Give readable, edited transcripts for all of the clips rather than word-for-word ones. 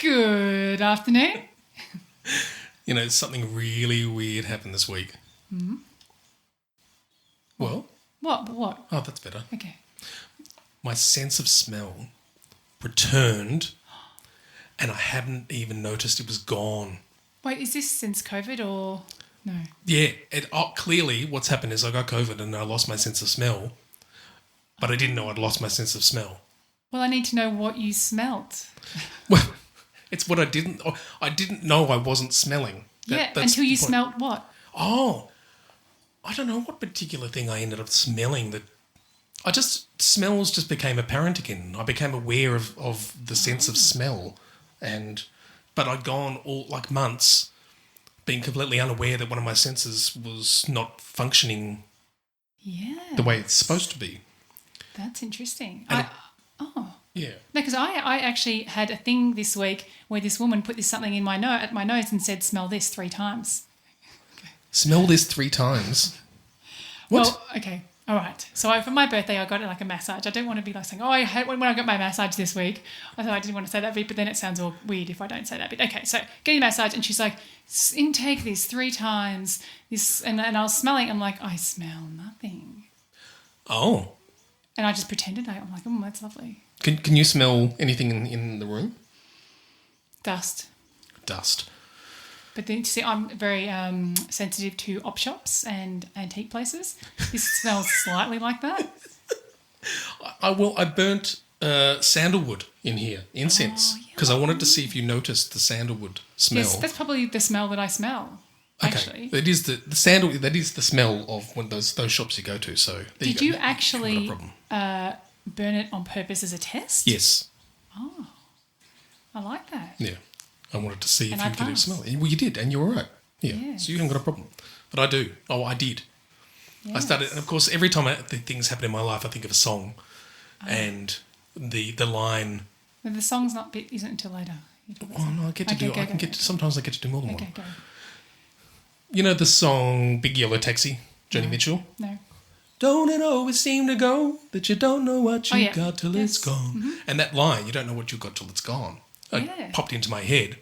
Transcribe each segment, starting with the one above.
Good afternoon. You know, something really weird happened this week. Mm-hmm. Well, What? oh, that's better. Okay. My sense of smell returned and I hadn't even noticed it was gone. Wait, is this since COVID or no? Yeah, clearly what's happened is I got COVID and I lost my sense of smell, but I didn't know I'd lost my sense of smell. Well, I need to know what you smelt. Well, it's what I didn't know I wasn't smelling. That's until you the point. smelt what? Oh, I don't know what particular thing I ended up smelling that smells just became apparent again. I became aware of the sense of smell but I'd gone all like months being completely unaware that one of my senses was not functioning the way it's supposed to be. That's interesting. And No, because I actually had a thing this week where this woman put something in at my nose and said, "Smell this 3 times." Smell this 3 times? What? Well, okay. All right. So for my birthday, I got like a massage. I don't want to be like saying, I had when I got my massage this week. I thought I didn't want to say that bit, but then it sounds all weird if I don't say that bit. Okay, so getting a massage, and she's like, intake this 3 times. And I was smelling. I'm like, I smell nothing. Oh. And I just pretended. I'm like, oh, that's lovely. Can you smell anything in the room? Dust. But then, see, I'm very sensitive to op shops and antique places. This smells slightly like that. I burnt sandalwood in here, incense, because I wanted to see if you noticed the sandalwood smell. Yes, that's probably the smell that I smell, actually. Okay, it is the sandalwood. That is the smell of when those shops you go to. So did you actually burn it on purpose as a test? Yes. Oh, I like that. Yeah. I wanted to see if I you could passed. smell it. Well, you did, and you were right. Yeah. So you haven't got a problem. But I do. Oh, I did. Yes. I started, and of course, every time things happen in my life, I think of a song, and the line. Well, the song's isn't until later. Oh no, I get to do. I can get. Sometimes I get to do more than one. Okay, go. You know the song "Big Yellow Taxi," Joni Mitchell. No. Don't it always seem to go that you don't know what you got till it's gone? Mm-hmm. And that line, you don't know what you got till it's gone. Popped into my head.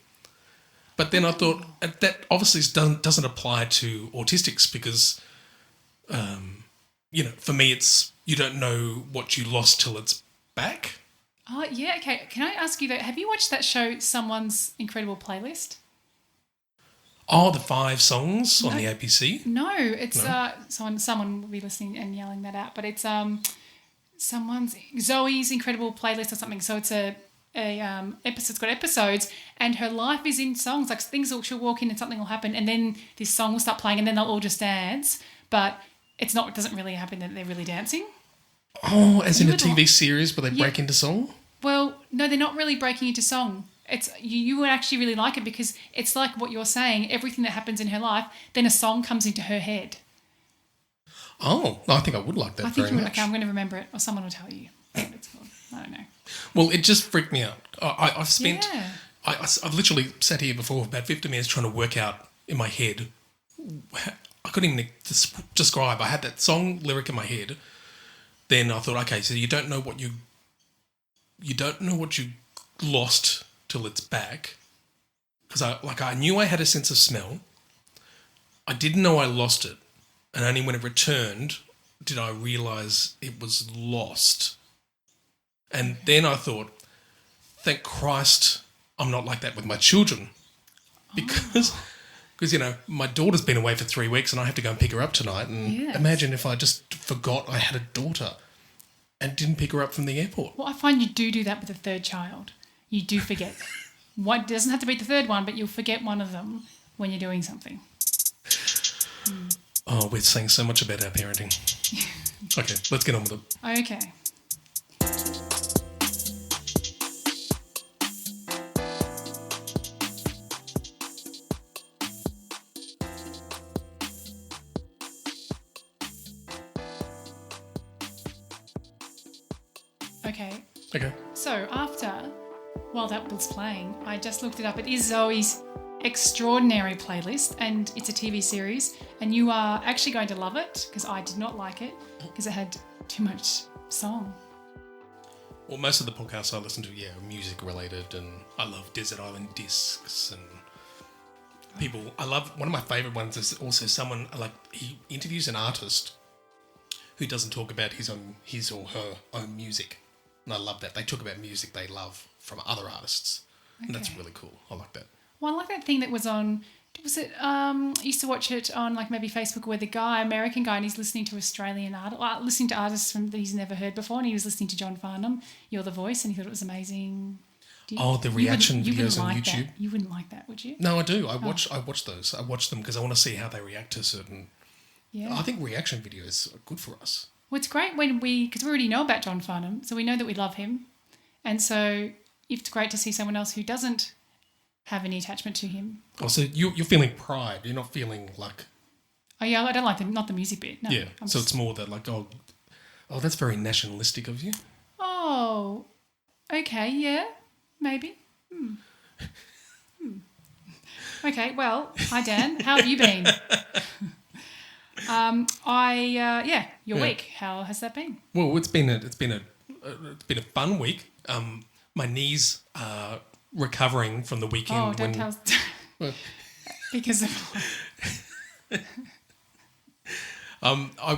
But then I thought that obviously doesn't apply to autistics because, for me it's you don't know what you lost till it's back. Oh, yeah, okay. Can I ask you though, have you watched that show, Someone's Incredible Playlist? Oh, the 5 songs on the ABC? No, it's someone will be listening and yelling that out, but it's Zoe's Incredible Playlist or something. So it's it's got episodes, and her life is in songs. Like she'll walk in and something will happen, and then this song will start playing, and then they'll all just dance. But it doesn't really happen that they're really dancing. Oh, as in a TV series where they break into song? Well, no, they're not really breaking into song. It's you would actually really like it because it's like what you're saying. Everything that happens in her life, then a song comes into her head. Oh, I think I would like that. I think very much. Okay, I'm going to remember it, or someone will tell you what it's called. I don't know. Well, it just freaked me out. I've spent... Yeah. I've literally sat here before for about 50 minutes trying to work out in my head. I couldn't even describe. I had that song lyric in my head. Then I thought, okay, so you don't know what you lost till it's back. Because I knew I had a sense of smell. I didn't know I lost it. And only when it returned did I realise it was lost. And then I thought, thank Christ I'm not like that with my children. Because my daughter's been away for 3 weeks and I have to go and pick her up tonight. And imagine if I just forgot I had a daughter and didn't pick her up from the airport. Well, I find you do that with a third child. You do forget. It doesn't have to be the third one, but you'll forget one of them when you're doing something. Oh, we're saying so much about our parenting. Okay, let's get on with it. Okay. Okay. So while that was playing, I just looked it up. It is Zoe's Extraordinary Playlist, and it's a TV series, and you are actually going to love it because I did not like it because it had too much song. Well, most of the podcasts I listen to, are music related, and I love Desert Island Discs and people. I love one of my favorite ones is also someone like he interviews an artist who doesn't talk about his or her own music, and I love that they talk about music they love from other artists, and that's really cool. I like that. Well, I like that thing that was on. Was it? I used to watch it on like maybe Facebook, where the American guy, and he's listening to Australian listening to artists that he's never heard before, and he was listening to John Farnham, "You're the Voice," and he thought it was amazing. The reaction videos on YouTube. You wouldn't like that, would you? No, I do. I watch those. I watch them because I want to see how they react to certain. Yeah. I think reaction videos are good for us. Well, it's great because we already know about John Farnham, so we know that we love him, and so it's great to see someone else who doesn't have any attachment to him. Oh, so you're feeling pride. You're not feeling like... Oh, yeah, I don't like not the music bit. No, yeah, so it's more that like, that's very nationalistic of you. Oh, okay, yeah, maybe. Okay, well, hi, Dan. How have you been? Your week. How has that been? Well, it's been a fun week. My knees are recovering from the weekend. Oh, don't tell us. Because of...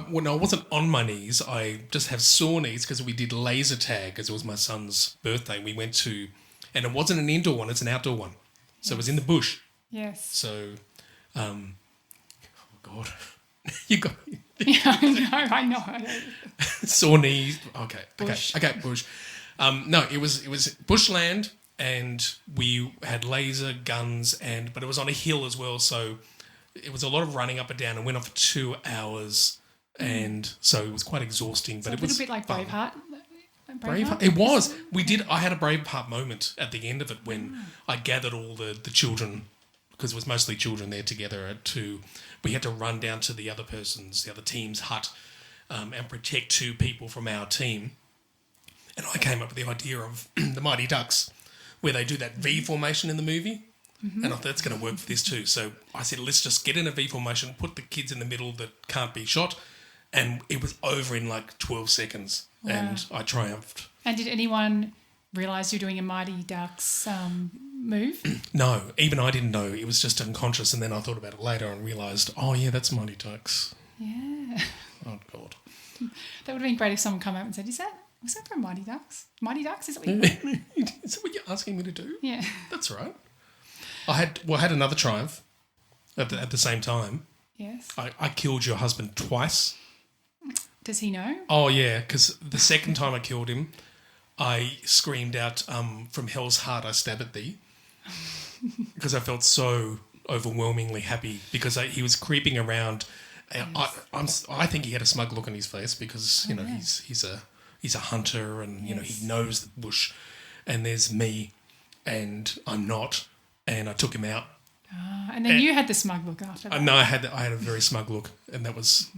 when I wasn't on my knees, I just have sore knees because we did laser tag as it was my son's birthday. We went to, and it wasn't an indoor one; it's an outdoor one. So it was in the bush. Yes. So, oh God, you got yeah, I know. sore knees. Bush. Okay, bush. No, it was bushland, and we had laser guns, but it was on a hill as well. So it was a lot of running up and down, and went on for 2 hours, and so it was quite exhausting. But so it was a little bit like fun. Braveheart. Braveheart. It was. We did. I had a Braveheart moment at the end of it when I gathered all the children, because it was mostly children there together. We had to run down to the other team's hut, and protect 2 people from our team. And I came up with the idea of the Mighty Ducks, where they do that V formation in the movie. Mm-hmm. And I thought that's going to work for this too. So I said, let's just get in a V formation, put the kids in the middle that can't be shot. And it was over in like 12 seconds. Wow. And I triumphed. And did anyone realise you're doing a Mighty Ducks move? No, even I didn't know. It was just unconscious. And then I thought about it later and realised, oh yeah, that's Mighty Ducks. Yeah. Oh God. That would have been great if someone come out and said, was that from Mighty Ducks? Mighty Ducks? Is that what you Is that what you're asking me to do? Yeah. That's right. I had another triumph at the same time. Yes. I killed your husband twice. Does he know? Oh, yeah, because the second time I killed him, I screamed out, from hell's heart I stab at thee, because I felt so overwhelmingly happy because he was creeping around. Yes. I think he had a smug look on his face because, he's a hunter and, he knows the bush, and there's me and I'm not. And I took him out. And then you had the smug look after that. No, I had a very smug look, and that was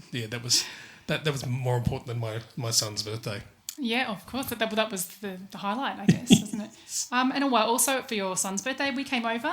more important than my son's birthday. Yeah, of course. That was the highlight, I guess, wasn't it? And also for your son's birthday, we came over,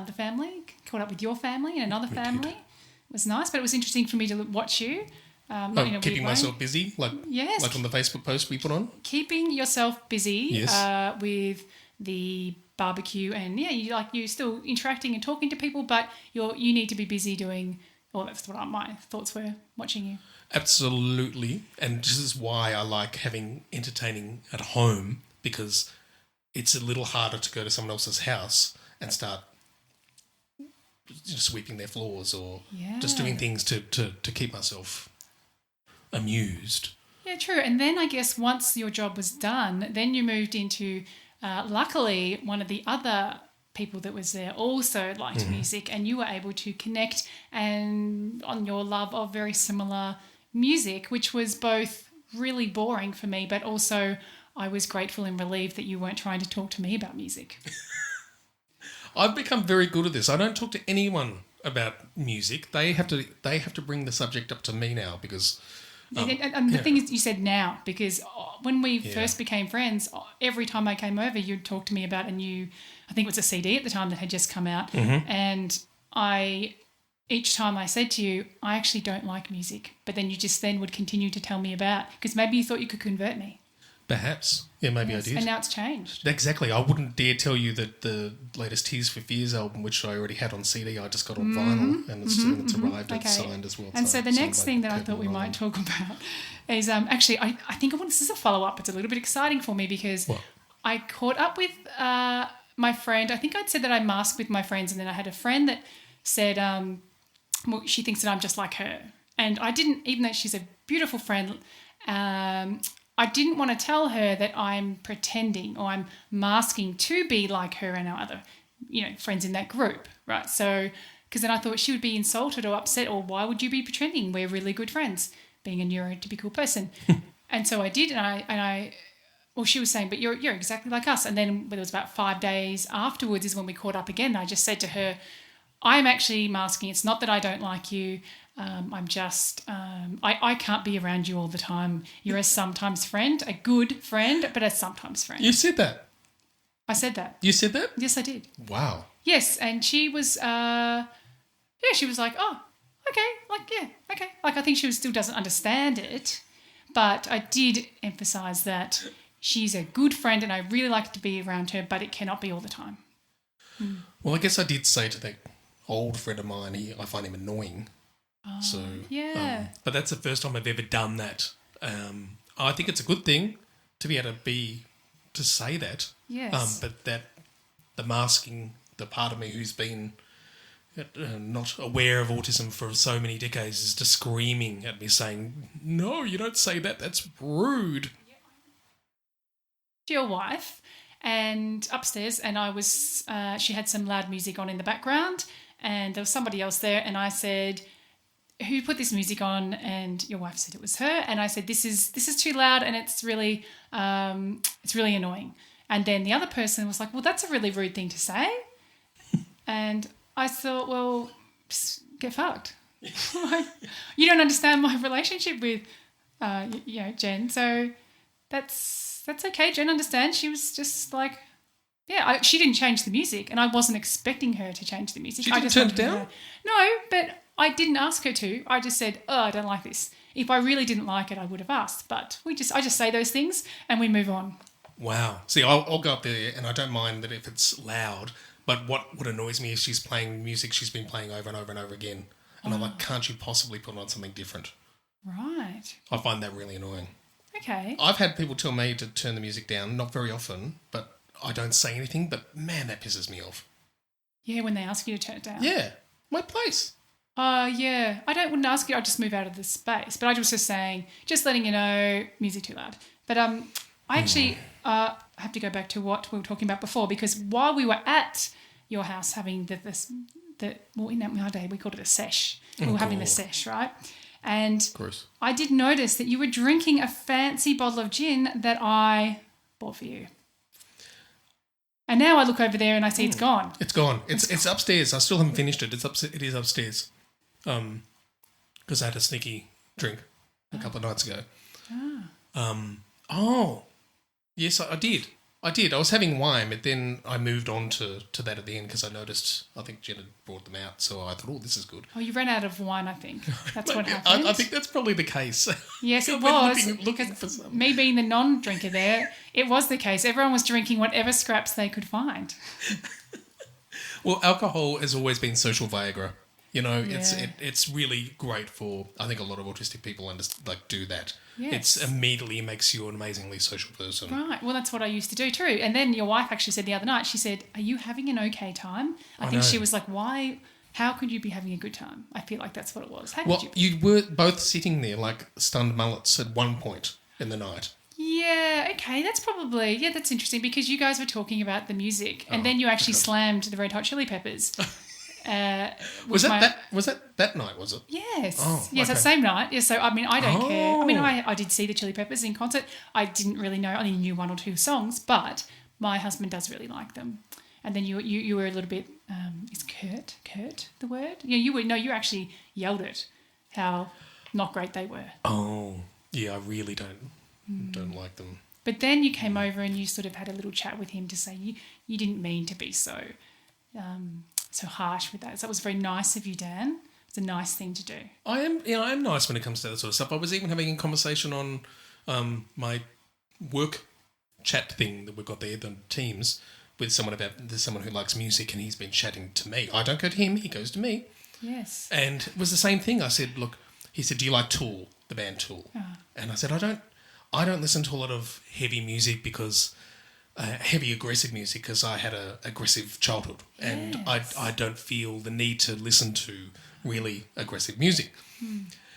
the family, caught up with your family and another family. It was nice, but it was interesting for me to watch you. Not in a keeping weird way. myself busy, like on the Facebook post we put on. Keeping yourself busy. Yes. With the barbecue, and you're still interacting and talking to people, but you need to be busy doing. Well, that's what my thoughts were watching you. Absolutely, and this is why I like having entertaining at home, because it's a little harder to go to someone else's house and start sweeping their floors or just doing things to keep myself amused. Yeah, true. And then I guess once your job was done, then you moved into. Luckily, one of the other people that was there also liked music, and you were able to connect and on your love of very similar music, which was both really boring for me, but also I was grateful and relieved that you weren't trying to talk to me about music. I've become very good at this. I don't talk to anyone about music. They have to bring the subject up to me now because... and the thing is, you said now, because when we first became friends, every time I came over, you'd talk to me about I think it was a CD at the time that had just come out, and each time I said to you, I actually don't like music, but then you just then would continue to tell me about, because maybe you thought you could convert me. Perhaps. Yeah, maybe Yes, I did. and now it's changed. Exactly. I wouldn't dare tell you that the latest Tears for Fears album, which I already had on CD, I just got on vinyl, and it's arrived. It's signed as well. And so the signed next by thing that I Kurt thought we Weill. might talk about is actually I think this is a follow up. It's a little bit exciting for me because What? I caught up with my friend. I think I'd said that I masked with my friends, and then I had a friend that said well, she thinks that I'm just like her, and I didn't, even though she's a beautiful friend. I didn't want to tell her that I'm pretending or I'm masking to be like her and our other, friends in that group, right? So, because then I thought she would be insulted or upset, or why would you be pretending? We're really good friends, being a neurotypical person. And so I did, well, she was saying, but you're exactly like us. And then it was about 5 days afterwards is when we caught up again. I just said to her, I'm actually masking. It's not that I don't like you. I'm just, I can't be around you all the time. You're a sometimes friend, a good friend, but a sometimes friend. You said that. I said that. You said that? Yes, I did. Wow. Yes, and she was, she was like, oh, okay, okay. Like, I think she still doesn't understand it, but I did emphasise that she's a good friend and I really like to be around her, but it cannot be all the time. Well, I guess I did say to that old friend of mine, I find him annoying. So yeah. but that's the first time I've ever done that. I think it's a good thing to be able to say that. Yes. But that the masking, the part of me who's been not aware of autism for so many decades is just screaming at me saying, "No, you don't say that. That's rude." To your wife, and upstairs, and I was, she had some loud music on in the background, and there was somebody else there, and I said, who put this music on? And your wife said it was her, and I said, this is too loud and it's really annoying. And then the other person was like, well, that's a really rude thing to say. And I thought, well, get fucked. Like, you don't understand my relationship with Jen, so that's okay. Jen understands. She was just like, she didn't change the music, and I wasn't expecting her to change the music. She I didn't just turn wanted it down? her. No, but I didn't ask her to. I just said, oh, I don't like this. If I really didn't like it, I would have asked. But I just say those things and we move on. Wow. See, I'll go up there and I don't mind that if it's loud, but what annoys me is she's playing music she's been playing over and over and over again. And I'm like, can't you possibly put on something different? Right. I find that really annoying. Okay. I've had people tell me to turn the music down, not very often, but I don't say anything, but man, that pisses me off. Yeah, when they ask you to turn it down. Yeah, my place. Yeah. Wouldn't ask you. I'd just move out of the space. But I was just saying, just letting you know, music too loud. But I actually have to go back to what we were talking about before, because while we were at your house having in our day we called it a sesh. We were having the sesh, right? And Gross. I did notice that you were drinking a fancy bottle of gin that I bought for you. And now I look over there and I see it's gone. It's gone. It's upstairs. I still haven't finished it. It is upstairs. Because I had a sneaky drink a couple of nights ago. Yes, I did. I was having wine, but then I moved on to that at the end because I noticed, I think Jen had brought them out. So I thought, this is good. Oh, you ran out of wine, I think. That's what happened. I think that's probably the case. Yes, it I've been was. looking for some. Me being the non-drinker there, it was the case. Everyone was drinking whatever scraps they could find. Well, alcohol has always been social Viagra. Yeah. It's really great for, I think a lot of autistic people do that. Yes. It immediately makes you an amazingly social person. Right. Well, that's what I used to do too. And then your wife actually said the other night, she said, are you having an okay time? I think she was like, why? How could you be having a good time? I feel like that's what it was. How could you be? You were both sitting there like stunned mullets at one point in the night. Yeah, okay, that's interesting because you guys were talking about the music and then you actually slammed the Red Hot Chili Peppers. Was that night, was it? Yes. Oh, yes, okay. that same night. Yeah, so, I mean, I don't care. I mean, I did see the Chili Peppers in concert. I didn't really know. I only knew one or two songs, but my husband does really like them. And then you were a little bit, is Kurt the word? Yeah, you actually yelled it, how not great they were. Oh, yeah, I really don't like them. But then you came over and you sort of had a little chat with him to say you didn't mean to be so harsh with that. So that was very nice of you, Dan. It's a nice thing to do. I am nice when it comes to that sort of stuff. I was even having a conversation on my work chat thing that we've got there, the Teams, with someone there's someone who likes music and he's been chatting to me. I don't go to him, he goes to me. Yes. And it was the same thing. I said, look, he said, do you like Tool, the band Tool? And I said, I don't listen to a lot of heavy music because heavy aggressive music because I had a aggressive childhood and I don't feel the need to listen to really aggressive music.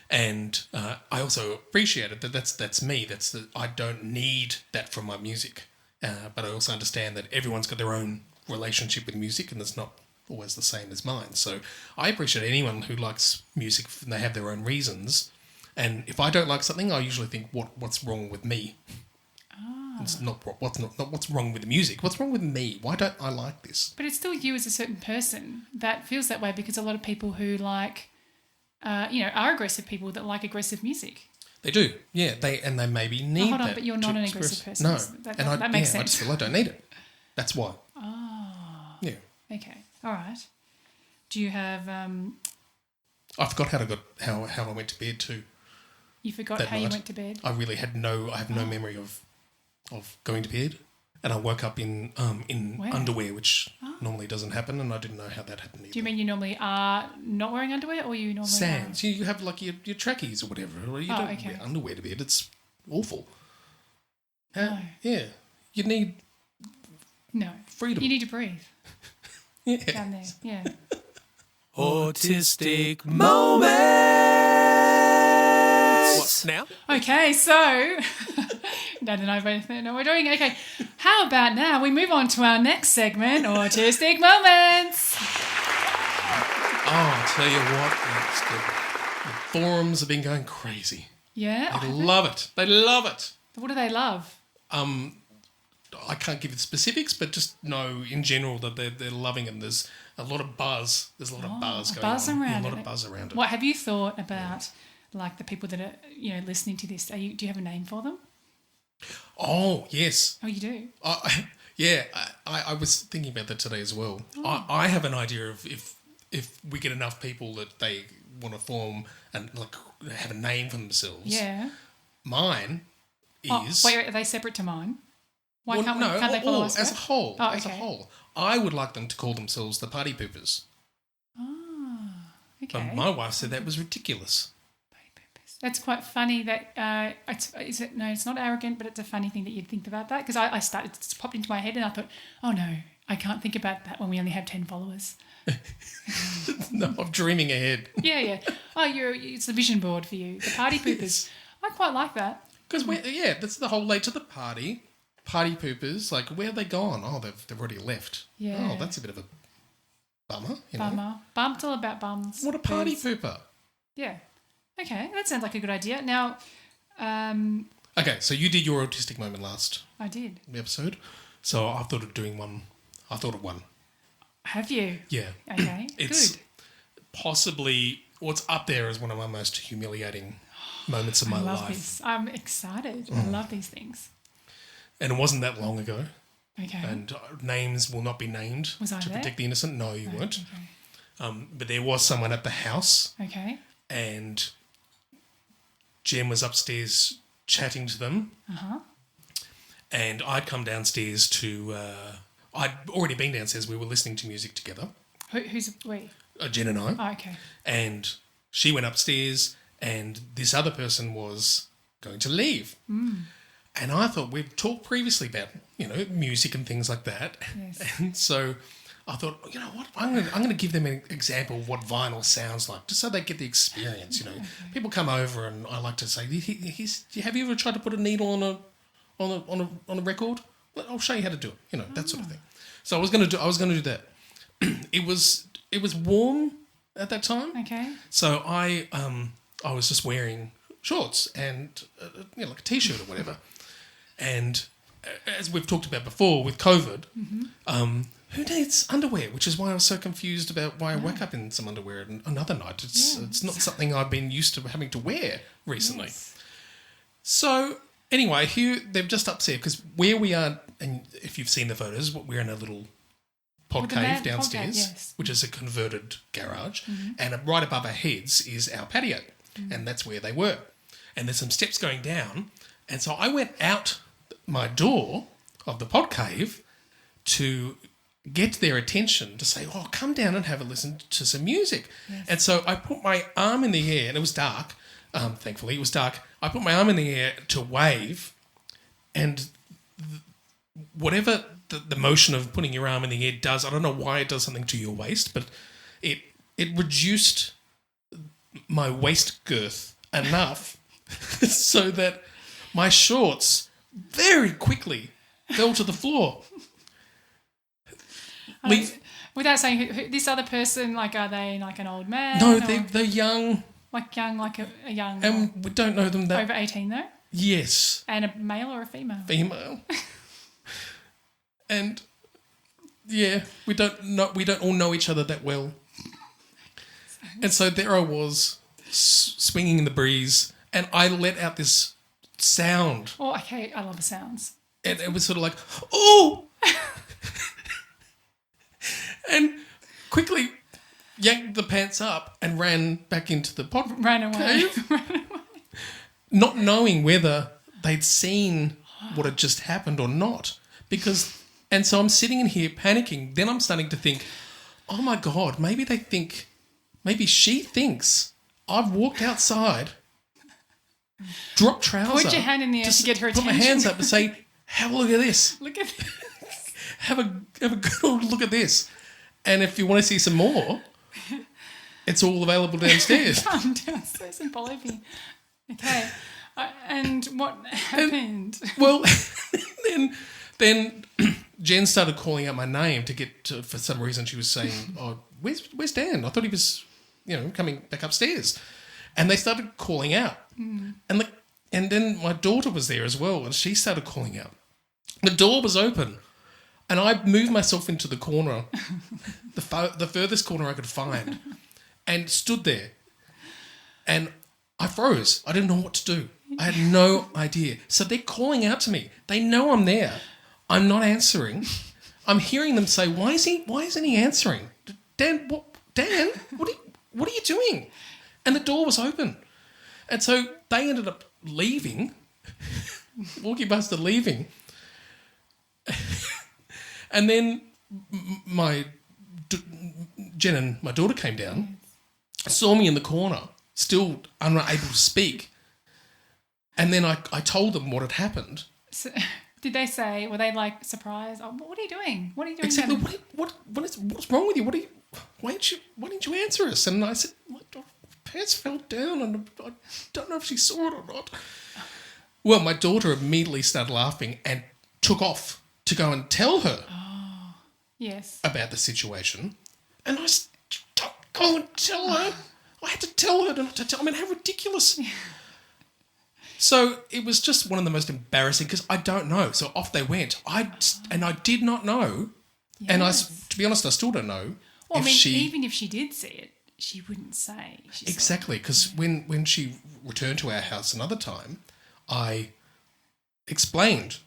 And I also appreciated that that's me. I don't need that from my music. But I also understand that everyone's got their own relationship with music and it's not always the same as mine. So I appreciate anyone who likes music and they have their own reasons. And if I don't like something, I usually think, what's wrong with me? It's not what's wrong with the music. What's wrong with me? Why don't I like this? But it's still you as a certain person that feels that way because a lot of people who like, are aggressive people that like aggressive music. They do, yeah. They maybe need hold on, that. but you're not an aggressive person. No, that makes sense. I just feel I don't need it. That's why. Oh. Yeah. Okay. All right. Do you have? I forgot how I went to bed too. You forgot that how night. you went to bed. I have no memory of going to bed, and I woke up in underwear, which normally doesn't happen, and I didn't know how that happened either. Do you mean you normally are not wearing underwear, or you normally Sans? You have like your trackies or whatever. You don't wear underwear to bed. It's awful. No. Yeah, you need freedom. You need to breathe. Yeah. Down there. Yeah. Autistic moments. What now? Okay, so Dad and I both know what we're doing. Okay, how about now we move on to our next segment, Autistic Moments. Oh, I'll tell you what, the forums have been going crazy. Yeah? They love it. They love it. What do they love? I can't give you the specifics, but just know in general that they're loving it. There's a lot of buzz. There's a lot of buzz going on. A lot of buzz around it. What have you thought about, like, the people that are, listening to this? Do you have a name for them? Oh, yes. Oh, you do? Yeah, I was thinking about that today as well. I have an idea of if we get enough people that they want to form and like have a name for themselves. Yeah. Mine is... wait, are they separate to mine? Why well, can't no, they follow us? as a whole. Oh, as a okay. whole. I would like them to call themselves the Party Poopers. Okay. But my wife said that was ridiculous. That's quite funny that, it's not arrogant, but it's a funny thing that you'd think about that because it popped into my head and I thought, oh no, I can't think about that when we only have 10 followers. No, I'm dreaming ahead. Yeah. Oh, it's the vision board for you, the Party Poopers. I quite like that. Because, that's the whole late to the party. Party Poopers, like, where have they gone? Oh, they've already left. Yeah. Oh, that's a bit of a bummer. Bummer. It's all about bums. What a party pooper. Yeah. Okay, that sounds like a good idea. Now, okay, so you did your autistic moment last I did. episode. So I thought of doing one. I thought of one. Have you? Yeah. Okay, It's good. possibly what's up there as one of my most humiliating moments of my I love life. this. I'm excited. I love these things. And it wasn't that long ago. Okay. And names will not be named Was I to there? protect the innocent. No, you weren't. Okay. But there was someone at the house, Okay. and Jem was upstairs chatting to them. Uh-huh. And I'd come downstairs to... I'd already been downstairs. We were listening to music together. Who's we? Jen and I. Oh, okay. And she went upstairs, and this other person was going to leave. And I thought we'd talked previously about, music and things like that. Yes. And so I thought, you know what, I'm going to give them an example of what vinyl sounds like, just so they get the experience. People come over, and I like to say, "Have you ever tried to put a needle on a record? Well, I'll show you how to do it." That sort of thing. So I was going to do that. It was warm at that time. Okay. So I was just wearing shorts and like a t-shirt or whatever. And as we've talked about before with COVID, who needs underwear? Which is why I was so confused about why I woke up in some underwear another night. It's not something I've been used to having to wear recently. Yes. So anyway, here they've just upstairs because where we are, and if you've seen the photos, we're in a little pod cave downstairs, yes. which is a converted garage, and right above our heads is our patio, and that's where they were. And there's some steps going down, and so I went out my door of the pod cave to get their attention to say, oh, come down and have a listen to some music. Yes. And so I put my arm in the air, and it was dark. Thankfully, it was dark. I put my arm in the air to wave, and whatever the motion of putting your arm in the air does, I don't know why it does something to your waist, but it reduced my waist girth enough so that my shorts very quickly fell to the floor. Without saying who, this other person, like, are they like an old man? No, or they're young. like young, like a young, And we don't know them that... over 18 though? Yes. And a male or a female? Female. And yeah, we don't all know each other that well. And so there I was, swinging in the breeze, and I let out this sound. Oh, okay, I love the sounds. And it was sort of like, oh! And quickly yanked the pants up and ran back into the pod Ran away. cave, not knowing whether they'd seen what had just happened or not. And so I'm sitting in here panicking. Then I'm starting to think, oh my God, maybe she thinks I've walked outside, dropped trousers. Put your hand in the air to get her Put attention. my hands up and say, have a look at this. Look at this. Have a good old look at this. And if you want to see some more, it's all available downstairs. Come downstairs and follow me. Okay. And what happened? Well, then Jen started calling out my name for some reason she was saying, oh, where's Dan? I thought he was, coming back upstairs. And they started calling out. And then my daughter was there as well, and she started calling out. The door was open, and I moved myself into the corner, the furthest corner I could find, and stood there. And I froze. I didn't know what to do. I had no idea. So they're calling out to me. They know I'm there. I'm not answering. I'm hearing them say, why isn't he answering? Dan, what are you doing? And the door was open. And so they ended up leaving, walking past the leaving. And then Jen and my daughter came down, saw me in the corner, still unable to speak. And then I told them what had happened. So, did they say, were they like surprised? Oh, what are you doing? What are you doing? Exactly. What's wrong with you? Why didn't you answer us? And I said, my pants fell down and I don't know if she saw it or not. Well, my daughter immediately started laughing and took off to go and tell her Yes. about the situation. And I said, don't go and tell her. I had to tell her not to tell. I mean, how ridiculous. So it was just one of the most embarrassing because I don't know. So off they went. I did not know. Yes. And to be honest, I still don't know. Well, even if she did see it, she wouldn't say. Exactly, because when she returned to our house another time, I explained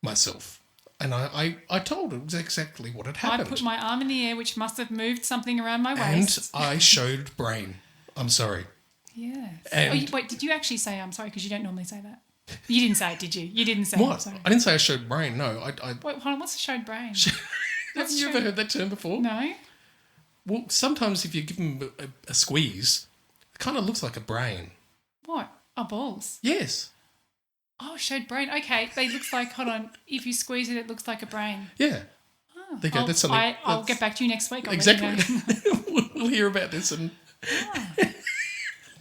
myself. And I told her exactly what had happened. I put my arm in the air, which must have moved something around my waist. And I showed brain. I'm sorry. Yes. And wait, did you actually say I'm sorry? Because you don't normally say that. You didn't say it, did you? You didn't say what? I'm sorry. I didn't say I showed brain, no. Wait, hold on. What's a showed brain? Have you ever heard that term before? No. Well, sometimes if you give them a squeeze, it kind of looks like a brain. What? Oh, balls. Yes. Oh, showed brain. Okay. It looks like, hold on. If you squeeze it, it looks like a brain. Yeah. Oh, There you go. That's something. I'll get back to you next week. I'll Exactly. let you know. We'll hear about this and...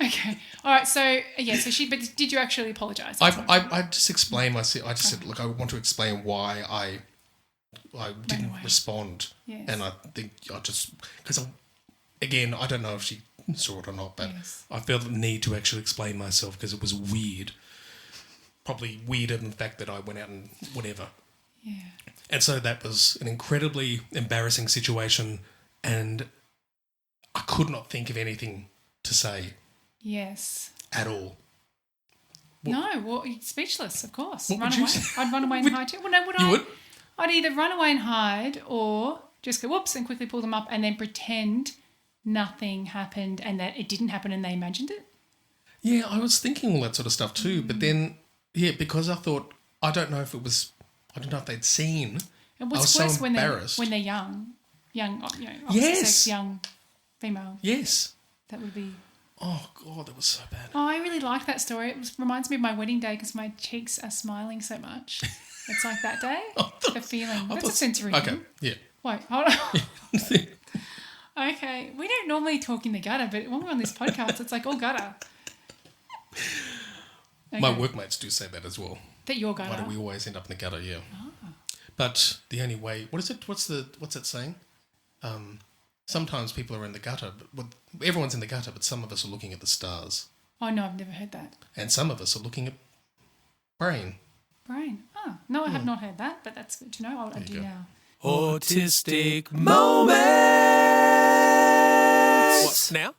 Okay. All right. So, yeah. But did you actually apologise? I just explained myself. I just said, look, I want to explain why I didn't respond. Yes. And I think because again, I don't know if she saw it or not, but Yes. I felt the need to actually explain myself because it was weird. Probably weirder than the fact that I went out and whatever. Yeah. And so that was an incredibly embarrassing situation, and I could not think of anything to say. Yes. At all. No, well, speechless, of course. What Run would you away. say? I'd run away and hide too. Well, no, You would? I'd either run away and hide or just go whoops and quickly pull them up and then pretend nothing happened and that it didn't happen and they imagined it. Yeah, I was thinking all that sort of stuff too, but then, yeah, because I thought I don't know if they'd seen. And I was what's so worse when embarrassed. they're young, opposite Yes. sex, young female. Yes. That would be. Oh, God, that was so bad. Oh, I really like that story. Reminds me of my wedding day because my cheeks are smiling so much. It's like that day. The feeling. That's a sensory Okay, thing. yeah. Wait, hold on. Okay, we don't normally talk in the gutter, but when we're on this podcast, it's like all gutter. Okay. My workmates do say that as well. That you're gutter. Why do we always end up in the gutter? Yeah. But the only way, what is it? What's that saying? Sometimes people are in the gutter, but everyone's in the gutter, but some of us are looking at the stars, Oh no, I've never heard that. and some of us are looking at brain. Brain. Oh, no, I have not heard that, but that's good to know. I do go. now. Autistic moments. What now?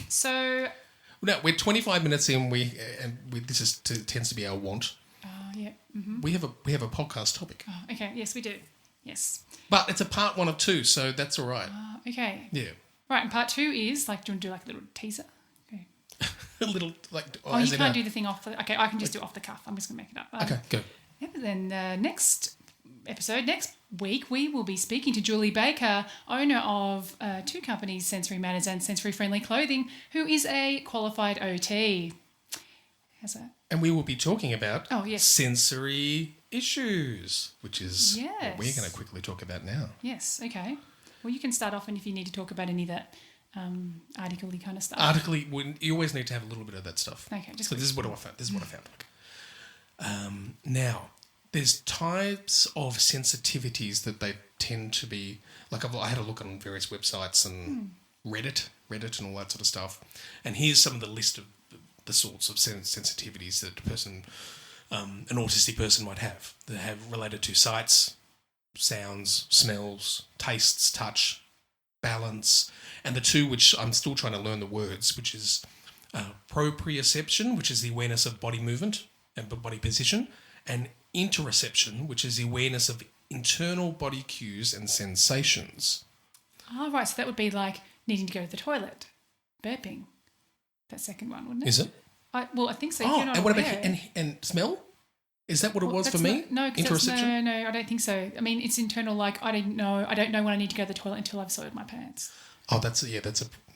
So, Now we're 25 minutes in. This tends to be our want. yeah. We have a podcast topic, Oh, okay, yes, we do. Yes. but it's a part 1 of 2, so that's all right. Okay. Yeah, Right, and part 2 is, like, do you want to do like a little teaser? Okay. a little like. Oh, you can't do the thing off the... Okay, I can just do it off the cuff. I'm just going to make it up. Okay, go. Yeah, but then next week, we will be speaking to Julie Baker, owner of 2 companies, Sensory Matters and Sensory Friendly Clothing, who is a qualified OT. How's that? And we will be talking about Oh, yes. sensory issues, which is what Yes. we're going to quickly talk about now. Yes, okay. Well, you can start off, and if you need to talk about any of that article-y kind of stuff. You always need to have a little bit of that stuff. Okay, just So this is what I found. Now, there's types of sensitivities that they tend to be like. I had a look on various websites and Reddit, and all that sort of stuff. And here's some of the list of the sorts of sensitivities that a person, an autistic person, might have that have related to sights, sounds, smells, tastes, touch, balance, and the 2 which I'm still trying to learn the words, which is proprioception, which is the awareness of body movement and body position, and interoception, which is the awareness of internal body cues and sensations. Oh, right, so that would be like needing to go to the toilet, burping. That second one, wouldn't it? Is it? I think so. Oh, You're not and what about aware. and smell? Is that what it Well, was for that's me? not- no, 'cause that's- interoception. no, I don't think so. I mean, it's internal. Like I don't know when I need to go to the toilet until I've soiled my pants. Oh,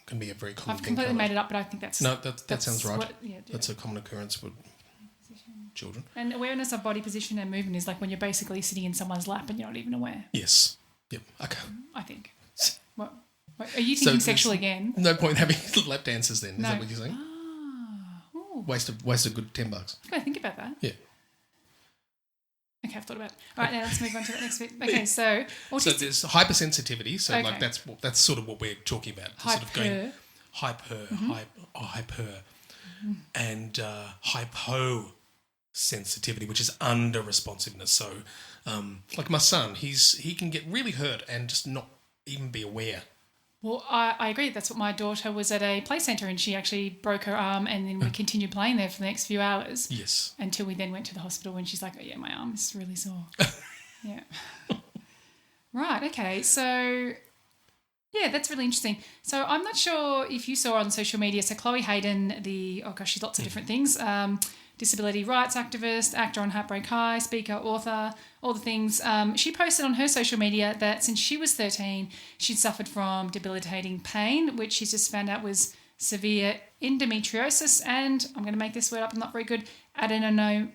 can be a very common I've thing. completely can't made it? it up, but I think that's That sounds right. Yeah. That's a common occurrence with children. And awareness of body position and movement is like when you're basically sitting in someone's lap and you're not even aware. Yes. Yep. Okay. I think. What are you So thinking there's sexual again? No point having lap dances then. Is No. that what you're saying? Ooh, Waste a good $10. I've got to think about that. Yeah. Okay, I've thought about it. All right, now let's move on to the next bit. Okay, so So autistic there's hypersensitivity. So Okay. like that's sort of what we're talking about. Sort of going hyper, and hyposensitivity, which is under responsiveness. So, like my son, he can get really hurt and just not even be aware. Well, I agree. That's what my daughter was at a play centre and she actually broke her arm and then we continued playing there for the next few hours Yes. until we then went to the hospital when she's like, oh, yeah, my arm is really sore. Yeah. Right, okay. So, yeah, that's really interesting. So I'm not sure if you saw on social media. So Chloe Hayden, she's lots of different things. Disability rights activist, actor on Heartbreak High, speaker, author, all the things. She posted on her social media that since she was 13, she'd suffered from debilitating pain, which she's just found out was severe endometriosis and, I'm going to make this word up, I'm not very good, adenomyosis.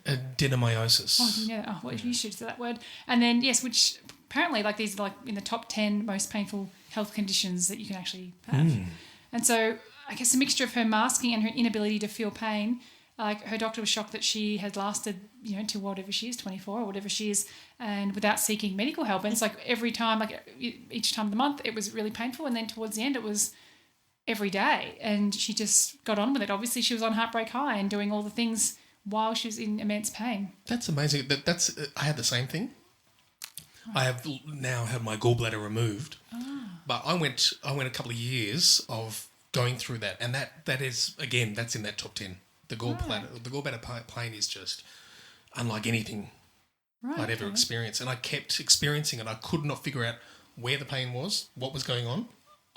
Adenomyosis. Oh, do you know that? Oh, well, you should say that word. And then, yes, which apparently, like, these are like in the top 10 most painful health conditions that you can actually have. And so I guess a mixture of her masking and her inability to feel pain, like her doctor was shocked that she had lasted, to whatever she is, 24 or whatever she is, and without seeking medical help. And it's like every time, like each time of the month, it was really painful. And then towards the end, it was every day. And she just got on with it. Obviously, she was on Heartbreak High and doing all the things while she was in immense pain. That's amazing. I had the same thing. I have now had my gallbladder removed, but I went a couple of years of going through that, and that is again that's in that top 10. The gallbladder pain is just unlike anything I'd ever experienced, and I kept experiencing it. I could not figure out where the pain was, what was going on.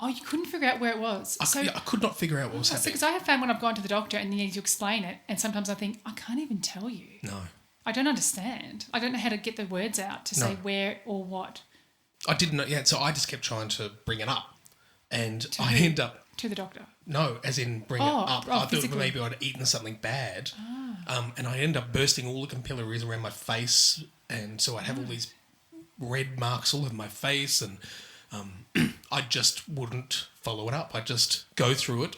Oh, you couldn't figure out where it was. I could not figure out what was happening. Because I have found when I've gone to the doctor and they need to explain it, and sometimes I think, I can't even tell you. No. I don't understand. I don't know how to get the words out to say where or what. I didn't know. Yeah, so I just kept trying to bring it up. And To I who? end up... To the doctor. No, as in bring it up. I thought physically. maybe I'd eaten something bad. And I end up bursting all the capillaries around my face. And so I'd have all these red marks all over my face. And I just wouldn't follow it up. I'd just go through it,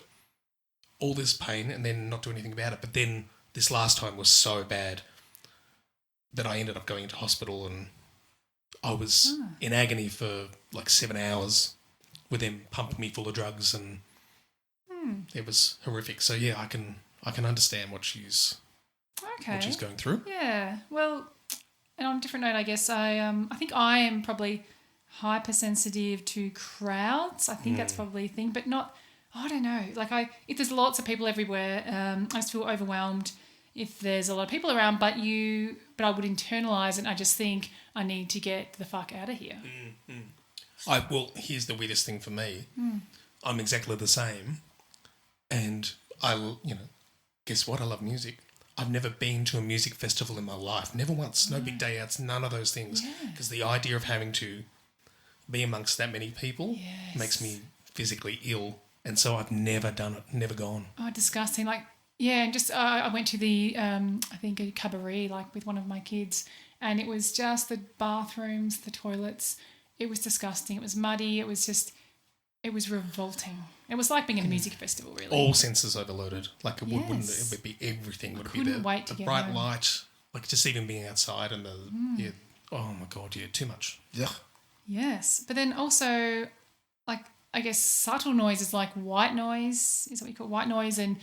all this pain, and then not do anything about it. But then this last time was so bad that I ended up going into hospital, and I was in agony for like 7 hours with them pumping me full of drugs, and it was horrific. So yeah, I can understand what she's going through. Yeah. Well, and on a different note, I guess I think I am probably hypersensitive to crowds. I think that's probably a thing, but not. I don't know. Like if there's lots of people everywhere, I just feel overwhelmed if there's a lot of people around. But I would internalize it. And I just think I need to get the fuck out of here. Well, here's the weirdest thing for me. I'm exactly the same, and guess what? I love music. I've never been to a music festival in my life. Never once. No big day outs. None of those things. Because the idea of having to be amongst that many people makes me physically ill, and so I've never done it. Never gone. Oh, disgusting! Like, yeah, and just I went to the I think a cabaret like with one of my kids, and it was just the bathrooms, the toilets. It was disgusting. It was muddy. It was revolting. It was like being at a music festival, really. All senses overloaded. Like it wouldn't it would be everything. Would be the bright light, like just even being outside and the oh my god, too much. Yeah. Yes, but then also, like I guess subtle noises like white noise is what we call white noise, and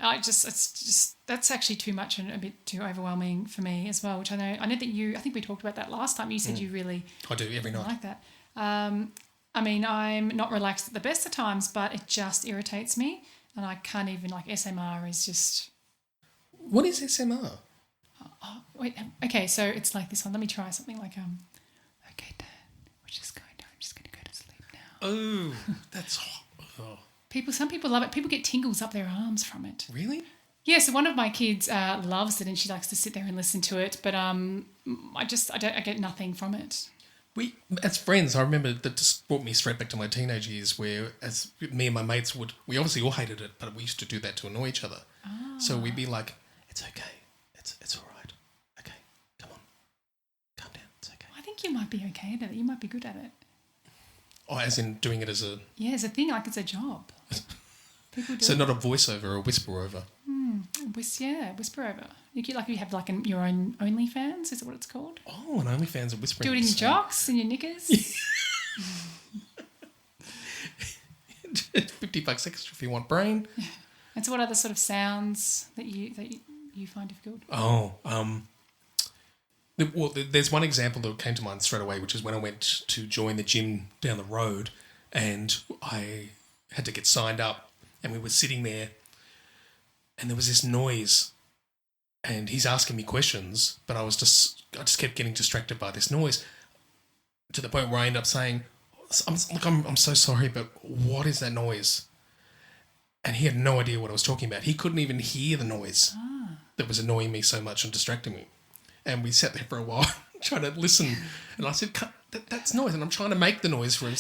it's just that's actually too much and a bit too overwhelming for me as well. Which I know that I think we talked about that last time. You said you really I do every night like that. I mean, I'm not relaxed at the best of times, but it just irritates me, and I can't even like SMR is just. What is SMR? Oh, wait, okay, so it's like this one. Let me try something like okay, Dad, we're just going to. I'm just going to go to sleep now. Oh, that's hot. Oh. Some people love it. People get tingles up their arms from it. Really? Yeah, so one of my kids loves it, and she likes to sit there and listen to it. But I get nothing from it. We, as friends, I remember that just brought me straight back to my teenage years, where as me and my mates we obviously all hated it, but we used to do that to annoy each other. So we'd be like, "It's okay, it's all right. Okay, come on, calm down, it's okay." I think you might be okay at it. You might be good at it. Oh, as in doing it as a as a thing, like it's a job. People do. So not a voiceover or a whisper over. Whisper over. You have like your own OnlyFans. Is it what it's called? Oh, an OnlyFans of whispering. Do it in your jocks, in your knickers. $50 extra if you want brain. And so, what other sort of sounds that you find difficult? Oh, there's one example that came to mind straight away, which is when I went to join the gym down the road, and I had to get signed up, and we were sitting there, and there was this noise, and he's asking me questions, but I just kept getting distracted by this noise, to the point where I ended up saying, I'm so sorry, but what is that noise? And he had no idea what I was talking about. He couldn't even hear the noise that was annoying me so much and distracting me. And we sat there for a while trying to listen. And I said, that's noise. And I'm trying to make the noise for him.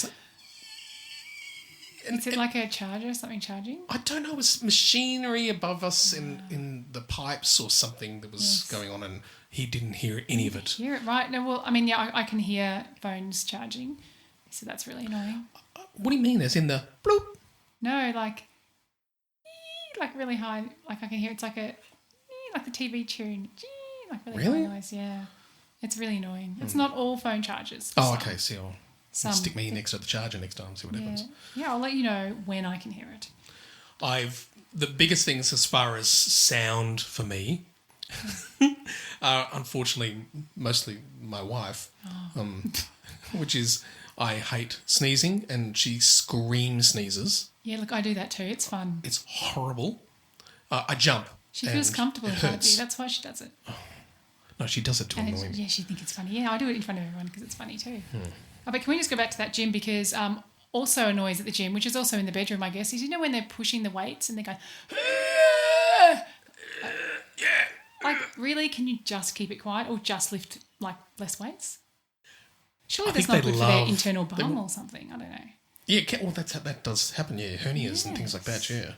Is it like a charger, something charging? I don't know. It was machinery above us in the pipes or something that was going on, and he didn't hear any of it. Hear it, right? No, well, I mean, yeah, I can hear phones charging. So that's really annoying. What do you mean? As in the bloop? No, like really high. Like I can hear it's like the TV tune. Like really high noise. Yeah, it's really annoying. It's not all phone chargers. Oh, okay. See, I'll stick me next to the charger next time. See what happens. Yeah, I'll let you know when I can hear it. The biggest things as far as sound for me are unfortunately mostly my wife, which is I hate sneezing, and she scream sneezes. Yeah, look, I do that too. It's fun. It's horrible. I jump. She feels comfortable in front of you. That's why she does it. No, she does it to annoy me. Yeah, she thinks it's funny. Yeah, I do it in front of everyone because it's funny too. But can we just go back to that gym, because also annoys at the gym, which is also in the bedroom, I guess, is when they're pushing the weights and they're going, like, really, can you just keep it quiet or just lift like less weights? Surely I that's think not they good for their love- internal bum or something. I don't know. Yeah, well, that does happen. Yeah, hernias and things like that. Yeah.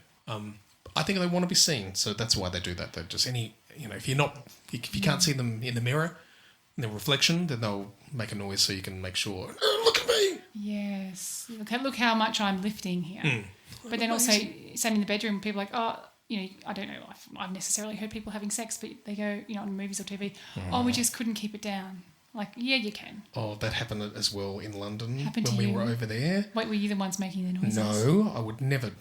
I think they want to be seen, so that's why they do that. They just if if you can't see them in the mirror, in the reflection, then they'll make a noise so you can make sure. Oh, look at me. Yes. Look how much I'm lifting here. But then also, same in the bedroom, people are like, oh, I don't know, I've necessarily heard people having sex, but they go, on movies or TV, oh, we just couldn't keep it down. Like, yeah, you can. Oh, that happened as well in London Happened when to we you? were over there. Wait, were you the ones making the noises? No, I would never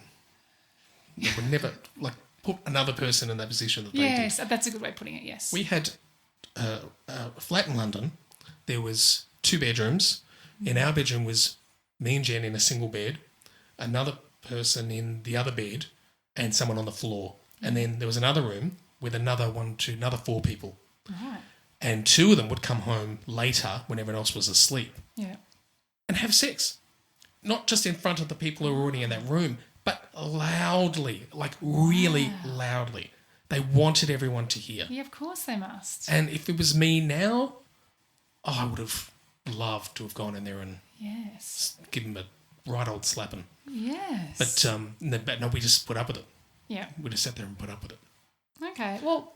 like put another person in that position that they did. Yes, that's a good way of putting it, yes. We had a flat in London. There was 2 bedrooms. In our bedroom was me and Jen in a single bed, another person in the other bed, and someone on the floor. And then there was another room with another 4 people. Right. And 2 of them would come home later when everyone else was asleep Yeah. and have sex. Not just in front of the people who were already in that room, but loudly, like really loudly. They wanted everyone to hear. Yeah, of course they must. And if it was me now, I would have loved to have gone in there and Yes. given them a right old slapping. Yes. But no, we just put up with it. yeah. We just sat there and put up with it. Okay. Well,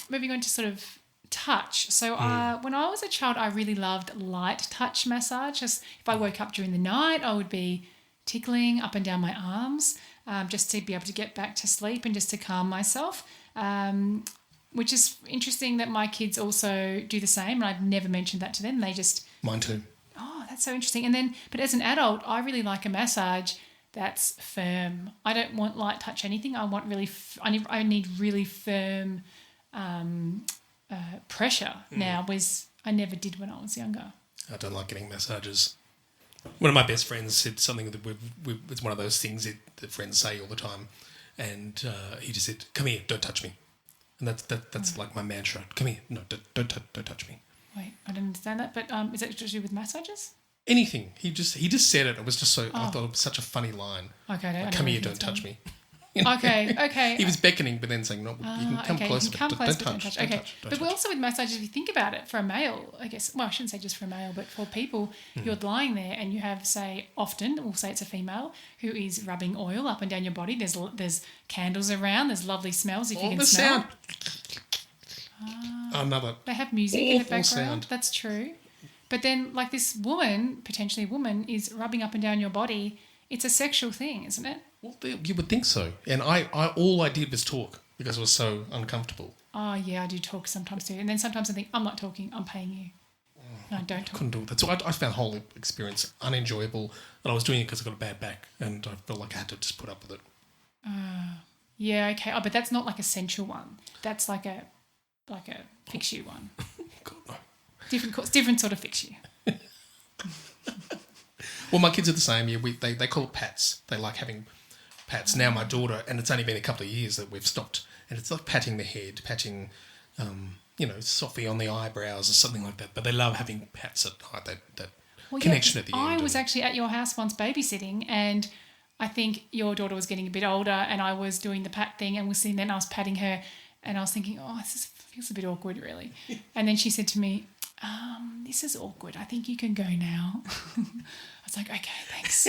moving on to sort of touch. So when I was a child, I really loved light touch massage. Just if I woke up during the night, I would be tickling up and down my arms just to be able to get back to sleep and just to calm myself. Which is interesting that my kids also do the same, and I've never mentioned that to them. They just, Mine too. oh, that's so interesting. And then, but as an adult, I really like a massage that's firm. I don't want light touch anything. I want really, I need really firm pressure now, whereas I never did when I was younger. I don't like getting massages. One of my best friends said something that it's one of those things that friends say all the time, and he just said, "Come here, don't touch me," and that's like my mantra. Come here, no, don't touch me. Wait, I don't understand that. But is that to do with massages? Anything. He just said it. It was just so. I thought it was such a funny line. Okay, I don't Come know here, if don't it's touch on. me. Okay. He was beckoning, but then saying, "No, you can come okay, closer, you can come but close, don't but touch." Okay, Don't but touch. we're also with massages, if you think about it, for a male, I guess, well, I shouldn't say just for a male, but for people, you're lying there and you have, say, often, we'll say it's a female, who is rubbing oil up and down your body. There's candles around, there's lovely smells if you can the smell. sound. Another. They have music in the Awful background. sound. That's true. But then, like, this woman, potentially a woman, is rubbing up and down your body. It's a sexual thing, isn't it? Well, you would think so. And I all I did was talk because it was so uncomfortable. Oh, yeah, I do talk sometimes too. And then sometimes I think, I'm not talking, I'm paying you. No, don't talk. Couldn't do it. That's why I found the whole experience unenjoyable. And I was doing it because I got a bad back, and I felt like I had to just put up with it. Yeah, okay. Oh, but that's not like a sensual one. That's like a fix you one. God, no. Different sort of fix you. Well, my kids are the same. Yeah, they call it pats. They like having pats. Now my daughter, and it's only been a couple of years that we've stopped, and it's like patting the head, patting, Sophie on the eyebrows or something like that. But they love having pats at night. That Well, connection at the end. I was actually at your house once babysitting, and I think your daughter was getting a bit older, and I was doing the pat thing, and was sitting there, and I was patting her, and I was thinking, oh, this feels a bit awkward, really. And then she said to me, this is awkward. I think you can go now. I was like, okay, thanks.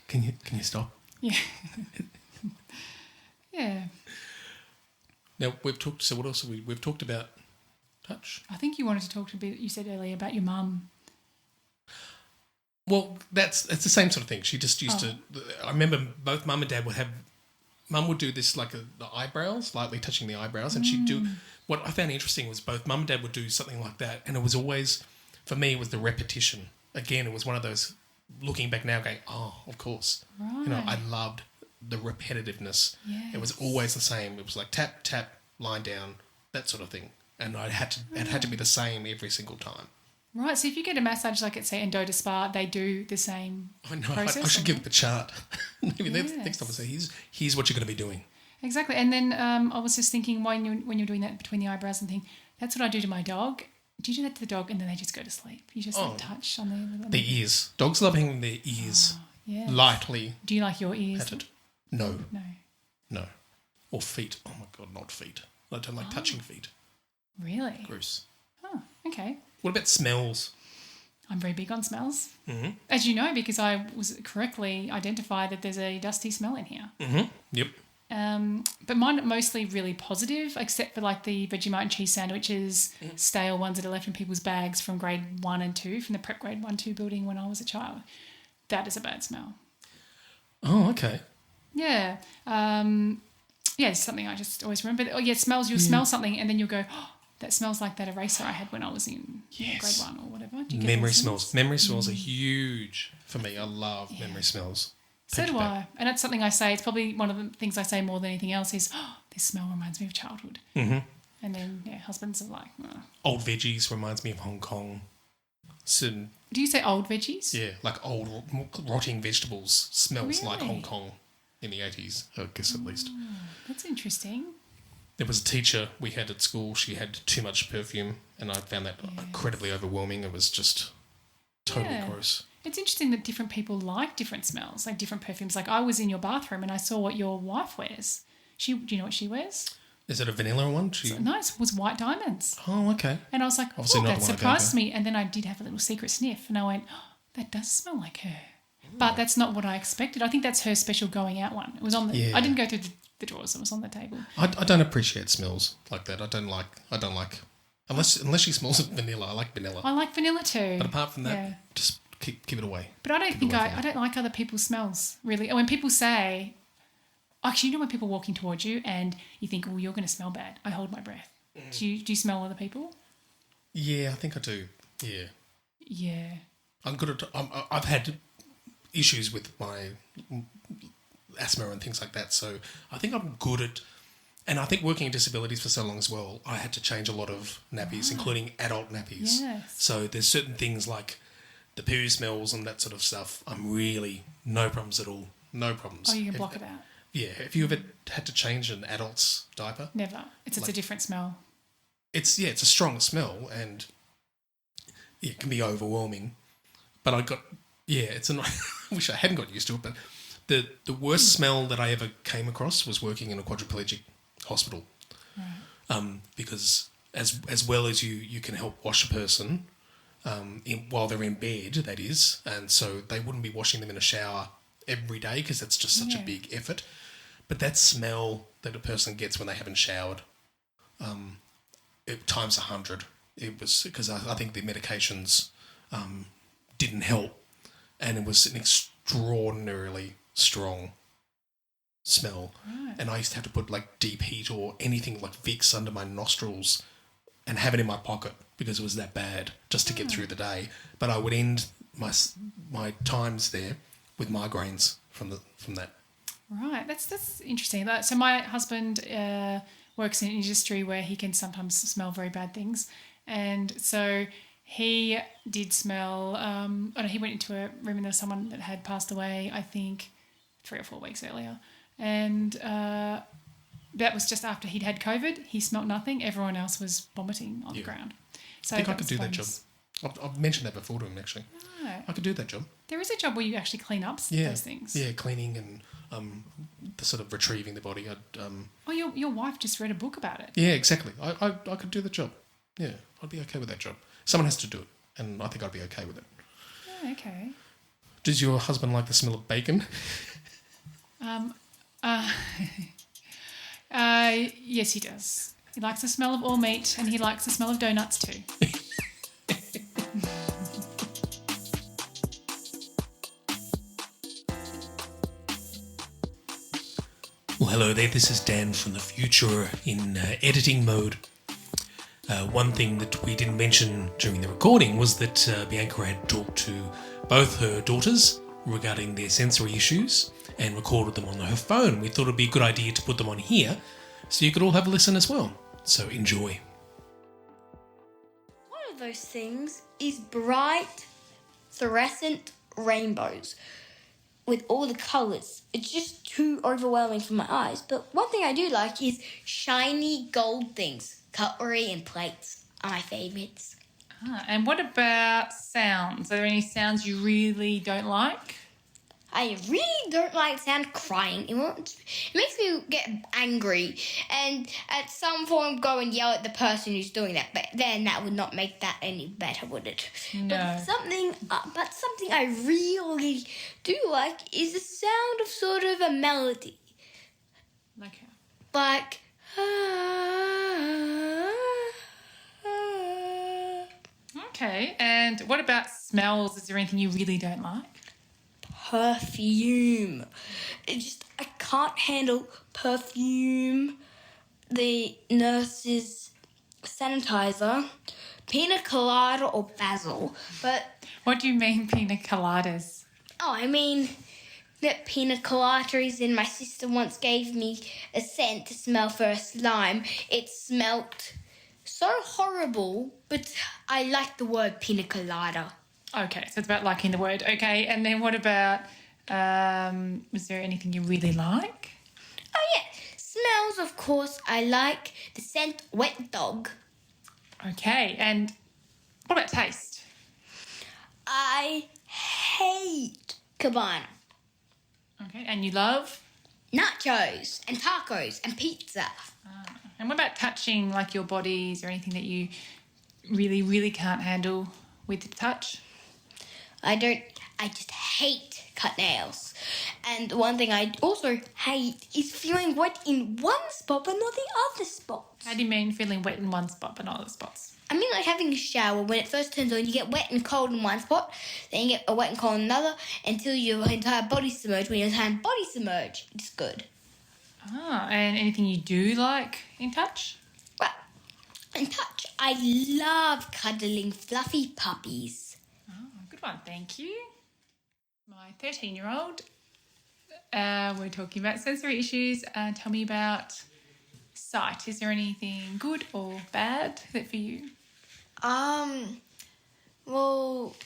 Can you stop? Yeah. Yeah. Now we've talked. So what else have we've talked about? Touch. I think you wanted to talk a bit, you said earlier, about your mum. Well, it's the same sort of thing. She just used to. I remember both mum and dad would have. Mum would do this like the eyebrows, lightly touching the eyebrows, and she'd do. What I found interesting was both mum and dad would do something like that, and it was always, for me, it was the repetition. Again, it was one of those. Looking back now, going, oh, of course. Right. I loved the repetitiveness. Yes. It was always the same. It was like tap, tap, line down, that sort of thing, and it had to be the same every single time. Right, so if you get a massage like at, say, Endota Spa, they do the same I know. process? I should give the chart. Maybe Yes. next time I say, here's what you're going to be doing. Exactly. And then I was just thinking when you're doing that between the eyebrows and thing, that's what I do to my dog. Do you do that to the dog and then they just go to sleep? You just touch on The ears. Dogs love having their ears yeah. lightly Do you like your ears? patted. No. No. Or feet. Oh my God, not feet. I don't like touching feet. Really? Gross. Oh, okay. What about smells? I'm very big on smells. Mm-hmm. As you know, because I was correctly identified that there's a dusty smell in here. Mm-hmm. Yep. But mine are mostly really positive, except for like the Vegemite and cheese sandwiches, stale ones that are left in people's bags from grade 1 and 2, from the prep grade 1-2 building when I was a child. That is a bad smell. Oh, okay. Yeah. Yeah, it's something I just always remember. Oh, yeah, it smells. You'll smell something and then you'll go, oh, that smells like that eraser I had when I was in grade 1 or whatever. Do you get Memory those smells. things? Memory smells are huge for me. I love memory smells. So Take do it back. I. And that's something I say. It's probably one of the things I say more than anything else is, oh, this smell reminds me of childhood. Mm-hmm. And then, husbands are like, oh. Old veggies reminds me of Hong Kong. Some, Do you say old veggies? yeah, like old rotting vegetables smells like Really? Hong Kong in the 80s, I guess at least. That's interesting. There was a teacher we had at school. She had too much perfume, and I found that incredibly overwhelming. It was just totally Yeah. gross. It's interesting that different people like different smells, like different perfumes. Like I was in your bathroom and I saw what your wife wears. Do you know what she wears? Is it a vanilla one? No, it was white diamonds. Oh, okay. And I was like, Obviously oh, not that the one I surprised gave me. And then I did have a little secret sniff and I went, oh, that does smell like her. But that's not what I expected. I think that's her special going out one. It was on the. Yeah. I didn't go through the drawers. It was on the table. I don't appreciate smells like that. I don't like unless she smells of vanilla. I like vanilla. I like vanilla too. But apart from that, Yeah. just keep it away. But I don't Keep think away from I it. don't like other people's smells, really. And when people say, actually, you know when people are walking towards you and you think, oh, you're going to smell bad, I hold my breath. Do you smell other people? Yeah, I think I do. Yeah. Yeah. I'm good at. I've had issues with my asthma and things like that, so I think I'm good at. And I think working in disabilities for so long as well, I had to change a lot of nappies, including adult nappies. Yes. So there's certain things like the poo smells and that sort of stuff. I'm really no problems at all. No problems. Oh, you can block it out. Yeah. Have you ever had to change an adult's diaper? Never. It's a different smell. It's a strong smell and it can be overwhelming. But it's I wish I hadn't got used to it, but the worst smell that I ever came across was working in a quadriplegic hospital. Right. Because as well as you can help wash a person while they're in bed, that is, and so they wouldn't be washing them in a shower every day because that's just such a big effort. But that smell that a person gets when they haven't showered, times 100. It was because I think the medications didn't help, and it was an extraordinarily strong smell. Right. And I used to have to put like deep heat or anything like Vicks under my nostrils and have it in my pocket because it was that bad just to get through the day. But I would end my times there with migraines from that. Right. That's interesting. So my husband works in an industry where he can sometimes smell very bad things. And so he did smell, he went into a room and there was someone that had passed away, I think 3 or 4 weeks earlier. And that was just after he'd had COVID. He smelt nothing. Everyone else was vomiting on the ground. So I think I could do that job. bonus. I've mentioned that before to him, actually. Right. I could do that job. There is a job where you actually clean up Yeah. those things. Yeah, cleaning and the sort of retrieving the body. Oh, your wife just read a book about it. Yeah, exactly. I could do the job. Yeah, I'd be okay with that job. Someone has to do it, and I think I'd be okay with it. Oh, okay. Does your husband like the smell of bacon? Yes, he does. He likes the smell of all meat and he likes the smell of donuts too. Well, hello there. This is Dan from the future in editing mode. One thing that we didn't mention during the recording was that Bianca had talked to both her daughters regarding their sensory issues and recorded them on her phone. We thought it'd be a good idea to put them on here so you could all have a listen as well. So enjoy. One of those things is bright, fluorescent rainbows with all the colours. It's just too overwhelming for my eyes. But one thing I do like is shiny gold things. Cutlery and plates are my favourites. And what about sounds? Are there any sounds you really don't like? I really don't like the sound of crying. It makes me get angry, and at some point go and yell at the person who's doing that. But then that would not make that any better, would it? No. But something I really do like is the sound of sort of a melody, Okay. like. Okay. And what about smells? Is there anything you really don't like? Perfume. I can't handle perfume. The nurse's sanitizer, pina colada or basil. But What do you mean pina coladas? I mean that pina coladas. And my sister once gave me a scent to smell for a slime. It smelt so horrible, but I like the word pina colada. Okay, so it's about liking the word. Okay, and then what about, was there anything you really like? Oh yeah, smells, of course. I like the scent wet dog. Okay, and what about taste? I hate cabana. Okay, and you love? Nachos and tacos and pizza. And what about touching, like your body? Is there anything that you really, really can't handle with the touch? I just hate cut nails. And one thing I also hate is feeling wet in one spot but not the other spots. How do you mean feeling wet in one spot but not other spots? I mean like having a shower, when it first turns on, you get wet and cold in one spot, then you get a wet and cold in another, until your entire body's submerged. When your entire body's submerged, it's good. And anything you do like in touch? Well, in touch, I love cuddling fluffy puppies. Good one, thank you. My 13-year-old, we're talking about sensory issues. Tell me about sight. Is there anything good or bad that for you? Well,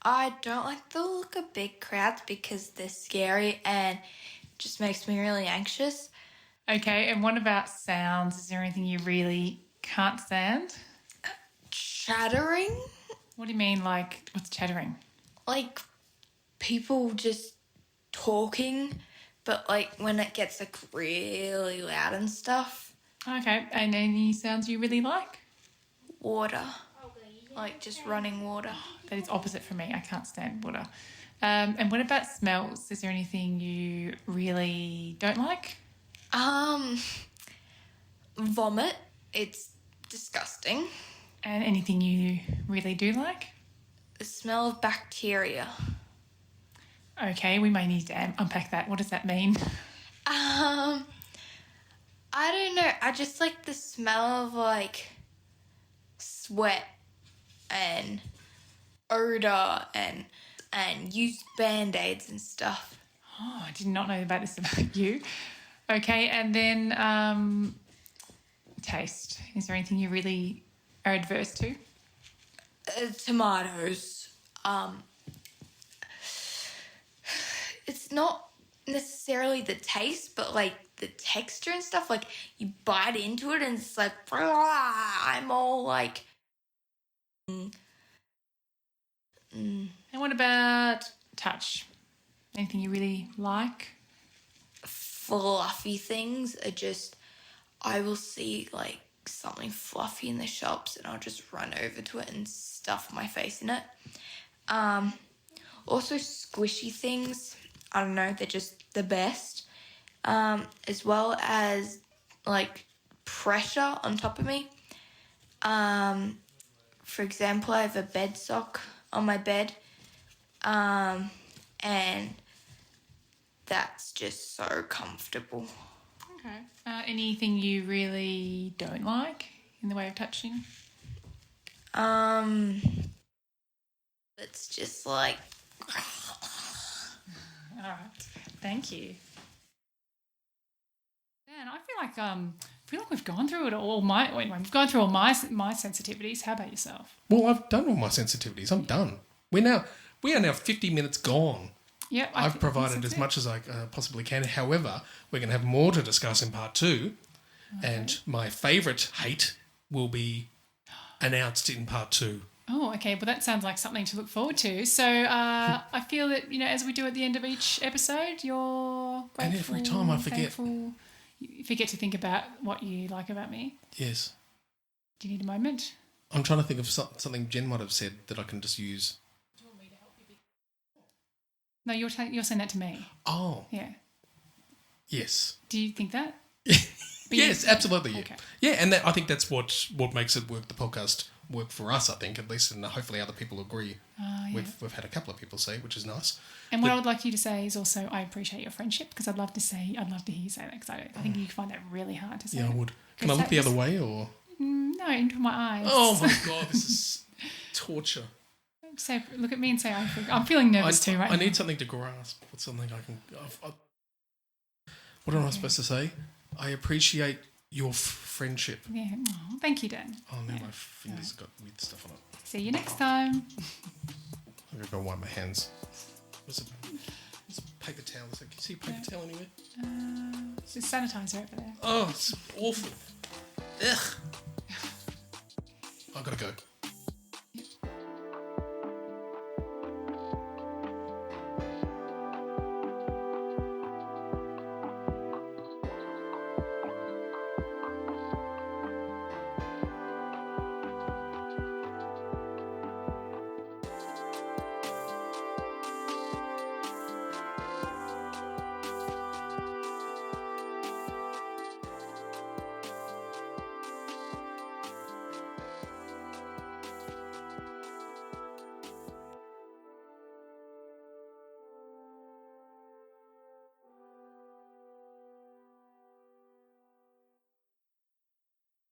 I don't like the look of big crowds because they're scary and it just makes me really anxious. Okay, and what about sounds? Is there anything you really can't stand? Chattering? What do you mean, like, what's chattering? Like, people just talking, but like when it gets like really loud and stuff. Okay, and any sounds you really like? Water. Like just running water. That is opposite for me. I can't stand water. And what about smells? Is there anything you really don't like? Vomit. It's disgusting. And anything you really do like? The smell of bacteria. Okay, we may need to unpack that. What does that mean? I don't know. I just like the smell of like sweat and odor and used band-aids and stuff. Oh, I did not know about this about you. Okay, and then taste. Is there anything you really are adverse to? Tomatoes. It's not necessarily the taste, but like the texture and stuff. Like you bite into it and it's like, I'm all like. And what about touch? Anything you really like? Fluffy things are just, I will see like something fluffy in the shops and I'll just run over to it and stuff my face in it. Also squishy things, I don't know, they're just the best. As well as like pressure on top of me. For example, I have a bed sock on my bed, and that's just so comfortable. Okay. Anything you really don't like in the way of touching? It's just like, All right. Thank you. Dan, I feel like we've gone through it all. We've gone through all my sensitivities. How about yourself? Well, I've done all my sensitivities. I'm done. We are now 50 minutes gone. Yep. I've provided as much as I possibly can. However, we're going to have more to discuss in part 2. Okay. And my favourite hate will be announced in part 2. Oh, okay. Well, that sounds like something to look forward to. So I feel that, as we do at the end of each episode, you're grateful. And every time I forget. thankful. You forget to think about what you like about me. Yes. Do you need a moment? I'm trying to think of something Jen might have said that I can just use. No, you're saying that to me. Oh, Yeah. yes. Do you think that? Yes, absolutely. Yeah, Okay. yeah, and I think that's what makes it work. The podcast work for us, I think, at least, and hopefully other people agree. Yeah. We've had a couple of people say, which is nice. And what I would like you to say is also, I appreciate your friendship, because I'd love to hear you say that, because I think you find that really hard to say. Yeah, I would. Can I look the other way or? No, into my eyes. Oh my god, this is torture. Look at me and say, I'm feeling nervous too, right? I need something to grasp. What's something I can? What am I supposed to say? I appreciate your friendship. Yeah. Oh, thank you, Dan. Oh, now my fingers got weird stuff on it. See you next time. I'm gonna go wipe my hands. There's a paper towel. Can you see a paper towel anywhere? There's sanitizer over there. Oh, it's awful. Ugh. I've got to go.